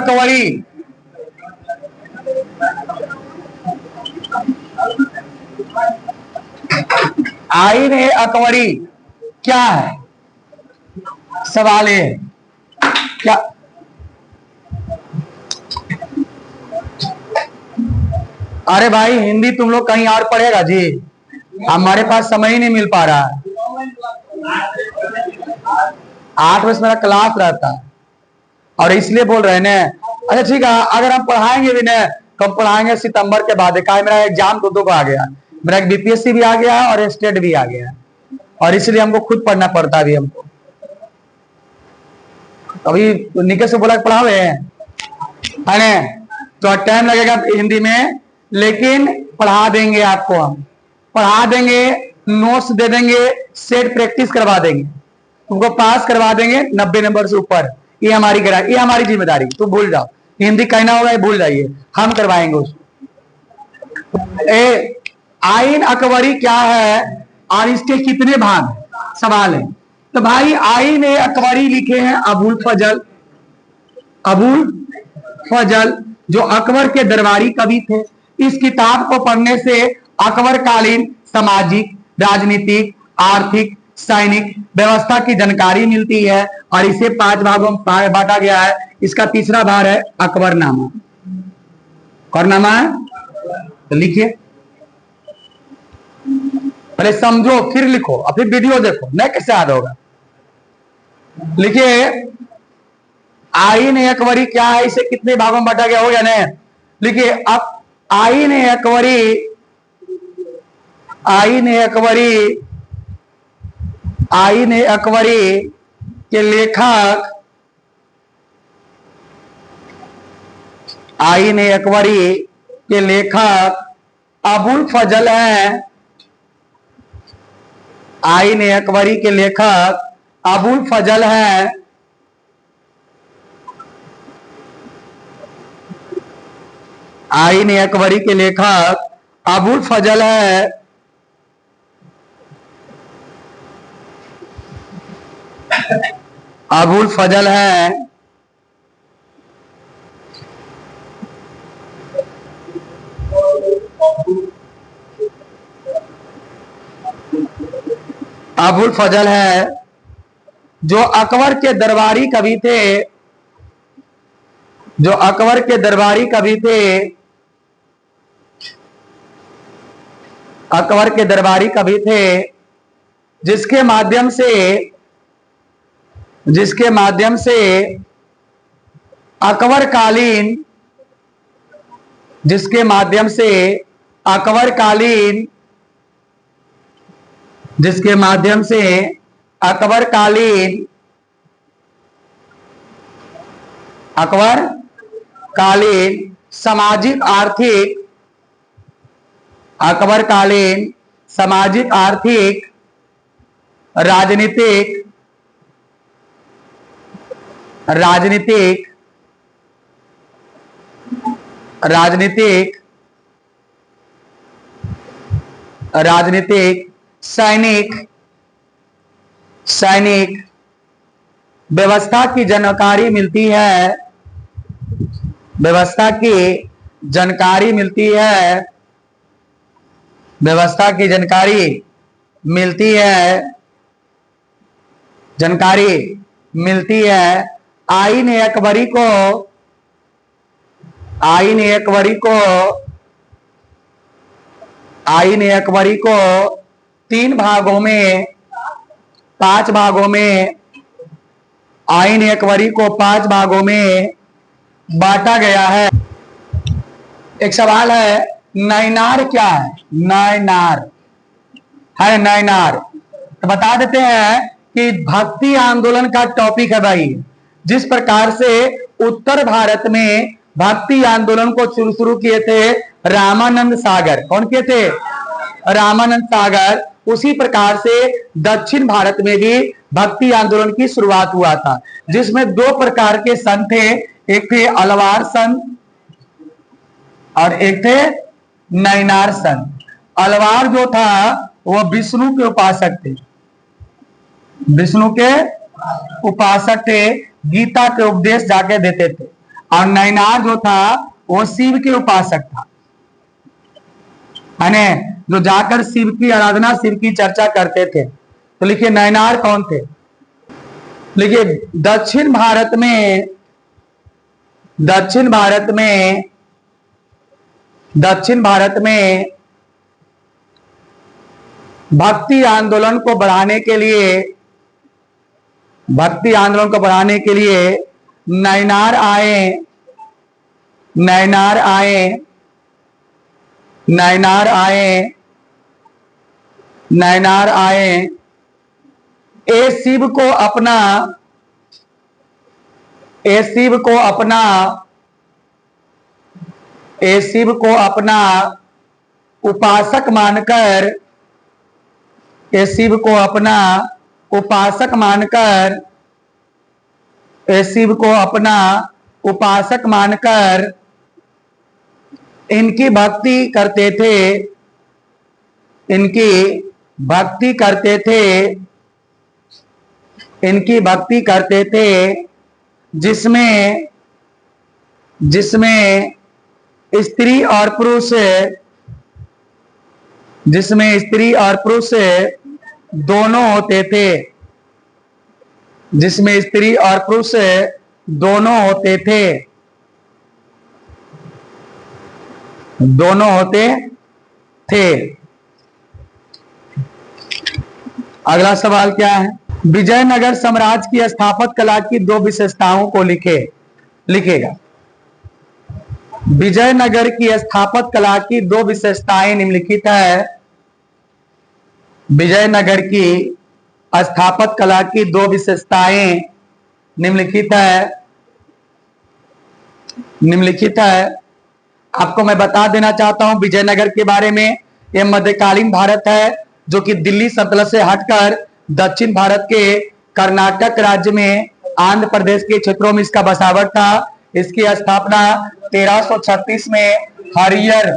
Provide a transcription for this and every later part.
अकबरी आईन ए अकबरी क्या है? सवाल है क्या? अरे भाई हिंदी तुम लोग कहीं और पढ़ेगा जी, हमारे पास समय ही नहीं मिल पा रहा है। 8 बजे मेरा क्लास रहता है और इसलिए बोल रहे हैं ना। अच्छा ठीक है, अगर हम पढ़ाएंगे भी ना तो हम पढ़ाएंगे सितंबर के बाद। मेरा एग्जाम दो को आ गया, मेरा एक बीपीएससी भी आ गया और स्टेट भी आ गया, और इसलिए हमको खुद पढ़ना पड़ता है। हमको अभी निके से बोला पढ़ावे है ना, तो टाइम लगेगा हिंदी में, लेकिन पढ़ा देंगे आपको। हम पढ़ा देंगे, नोट्स दे देंगे, सेट प्रैक्टिस करवा देंगे, तुमको पास करवा देंगे 90 नंबर से ऊपर। ये हमारी जिम्मेदारी। तो भूल जाओ, हिंदी कहना होगा ये भूल जाइए, हम करवाएंगे उसको। आईन अकबरी क्या है और इसके कितने भाग? सवाल है। तो भाई आईन ए अकबरी लिखे हैं अबुल फजल, जो अकबर के दरबारी कवि थे। इस किताब को पढ़ने से अकबर कालीन सामाजिक, राजनीतिक, आर्थिक, सैनिक व्यवस्था की जानकारी मिलती है, और इसे 5 भागों में बांटा गया है। इसका तीसरा भाग है अकबरनामा। अकबरनामा है तो लिखिए, पहले समझो फिर लिखो और फिर वीडियो देखो, नहीं कैसे याद होगा। लिखिए आईन ए अकबरी क्या है, इसे कितने भागों में बांटा गया, हो गया ना। लिखिए अब आईन ए अकबरी के लेखक, आईन ए अकबरी के लेखक अबुल फजल हैं। आईन ए अकबरी के लेखक अबुल फजल हैं। आईन ए अकबरी के लेखक अबुल फजल है। अबुल फजल है। अबुल फजल है जो अकबर के दरबारी कवि थे, जिसके माध्यम से अकबरकालीन सामाजिक आर्थिक राजनीतिक सैनिक व्यवस्था की जानकारी मिलती है। आईन ए अकबरी को 5 भागों में बांटा गया है। एक सवाल है, नैनार क्या है? नैनार तो बता देते हैं कि भक्ति आंदोलन का टॉपिक है भाई। जिस प्रकार से उत्तर भारत में भक्ति आंदोलन को शुरू किए थे रामानंद सागर। कौन किए थे? रामानंद सागर। उसी प्रकार से दक्षिण भारत में भी भक्ति आंदोलन की शुरुआत हुआ था, जिसमें 2 प्रकार के संत थे। एक थे अलवार संत और एक थे नैनार संत। अलवार जो था वो विष्णु के उपासक थे, गीता के उपदेश जाके देते थे। और नैनार जो था वो शिव के उपासक था, है ना, जो जाकर शिव की आराधना, शिव की चर्चा करते थे। तो लिखिए नैनार कौन थे। लिखिए दक्षिण भारत में दक्षिण भारत में दक्षिण भारत में भक्ति आंदोलन को बढ़ाने के लिए नैनार आए नैनार आए नैनार आए नैनार आए ए शिव को अपना ए शिव को अपना ए शिव को अपना उपासक मानकर ए शिव को अपना उपासक मानकर ए शिव को अपना उपासक मानकर इनकी भक्ति करते थे इनकी भक्ति करते थे इनकी भक्ति करते थे जिसमें जिसमें स्त्री और पुरुष जिसमें स्त्री और पुरुष दोनों होते थे जिसमें स्त्री और पुरुष दोनों होते थे दोनों होते थे। अगला सवाल क्या है। विजयनगर साम्राज्य की स्थापत्य कला की दो विशेषताओं को लिखेगा। विजयनगर की स्थापत्य कला की दो विशेषताएं निम्नलिखित है। विजयनगर की स्थापत्य कला की दो विशेषताएं निम्नलिखित है। आपको मैं बता देना चाहता हूं विजयनगर के बारे में। यह मध्यकालीन भारत है जो कि दिल्ली सल्तनत से हटकर दक्षिण भारत के कर्नाटक राज्य में आंध्र प्रदेश के क्षेत्रों में इसका बसावट था। इसकी स्थापना 1336 में हरियर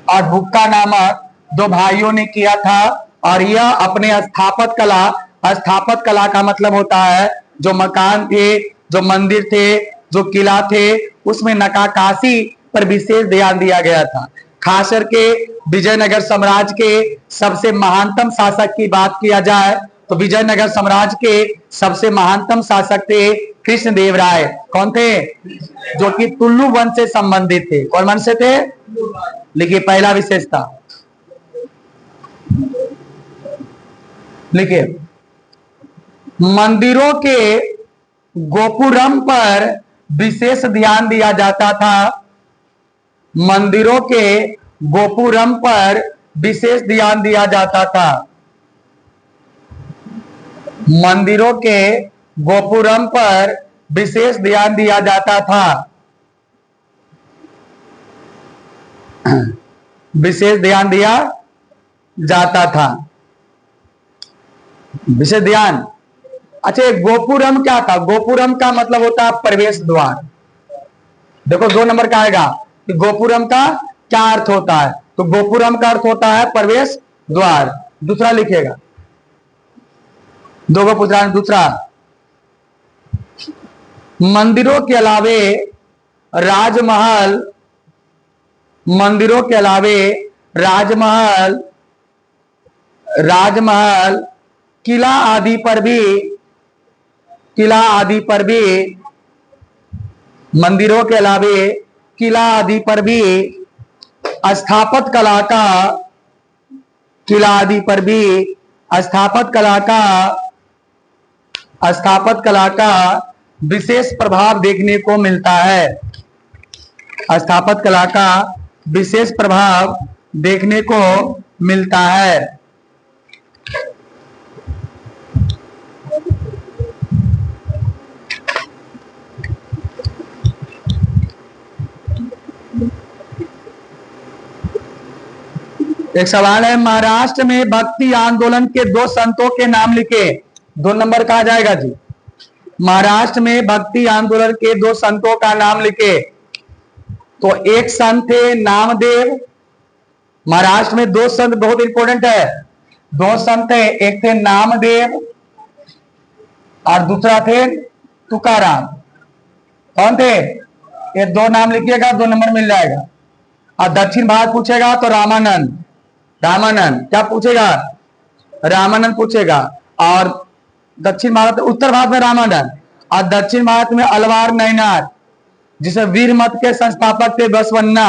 और भुक्का नामक दो भाइयों ने किया था। और यह अपने स्थापत्य कला का मतलब होता है जो मकान थे, जो मंदिर थे, जो किला थे, उसमें नक्काशी पर विशेष ध्यान दिया गया था। खास करके विजयनगर साम्राज्य के सबसे महानतम शासक की बात किया जाए तो विजयनगर साम्राज्य के सबसे महानतम शासक थे कृष्णदेवराय। कौन थे? जो कि तुलु वंश से संबंधित थे। कौन वंश से थे? लिखिए पहला विशेषता लिखिए, मंदिरों के गोपुरम पर विशेष ध्यान दिया जाता था। मंदिरों के गोपुरम पर विशेष ध्यान दिया जाता था। मंदिरों के गोपुरम पर विशेष ध्यान दिया जाता था। विशेष ध्यान दिया जाता था। विशेष ध्यान। अच्छा गोपुरम क्या था? गोपुरम का मतलब होता है प्रवेश द्वार। देखो 2 नंबर का आएगा कि गोपुरम का क्या अर्थ होता है। तो गोपुरम का अर्थ होता है प्रवेश द्वार। दूसरा लिखेगा, 2 को पूछ रहा है। दूसरा, मंदिरों के अलावे राजमहल किला आदि पर भी मंदिरों के अलावे किला आदि पर भी स्थापत्य कला का विशेष प्रभाव देखने को मिलता है। स्थापत्य कला का विशेष प्रभाव देखने को मिलता है। एक सवाल है, महाराष्ट्र में भक्ति आंदोलन के 2 संतों के नाम लिखे। 2 नंबर कहा जाएगा जी। महाराष्ट्र में भक्ति आंदोलन के 2 संतों का नाम लिखे। तो एक संत थे नामदेव। महाराष्ट्र में 2 संत बहुत इंपॉर्टेंट है। 2 संत है, एक थे नामदेव और दूसरा थे तुकाराम। कौन थे? ये दो नाम लिखिएगा, 2 नंबर मिल जाएगा। और दक्षिण भारत पूछेगा तो रामानंद, रामानंद क्या पूछेगा? रामानंद पूछेगा। और दक्षिण भारत, उत्तर भारत में रामानंद, और दक्षिण भारत में अलवार नैनार, जिसे वीर मत के संस्थापक थे बसवन्ना।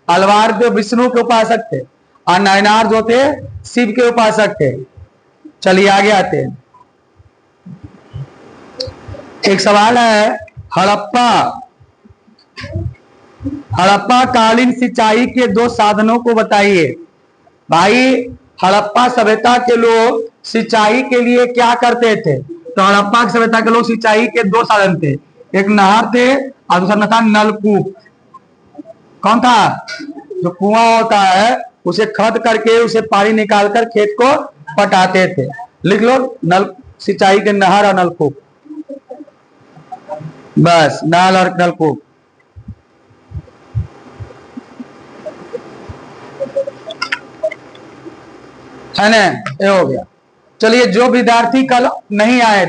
अलवार जो विष्णु के उपासक थे और नैनार जो थे शिव के उपासक थे। चलिए आगे आते हैं। एक सवाल है, हड़प्पा, हड़प्पा कालीन सिंचाई के 2 साधनों को बताइए। भाई हड़प्पा सभ्यता के लोग सिंचाई के लिए क्या करते थे? तो हड़प्पा सभ्यता के लोग सिंचाई के 2 साधन थे, एक नहर थे और दूसरा था नलकूप। कौन था? जो कुआं होता है उसे खद करके उसे पानी निकालकर खेत को पटाते थे। लिख लो, नल सिंचाई के नहर और नलकूप, बस नल और नलकूप। है ना, ये हो गया। चलिए, जो विद्यार्थी कल नहीं आए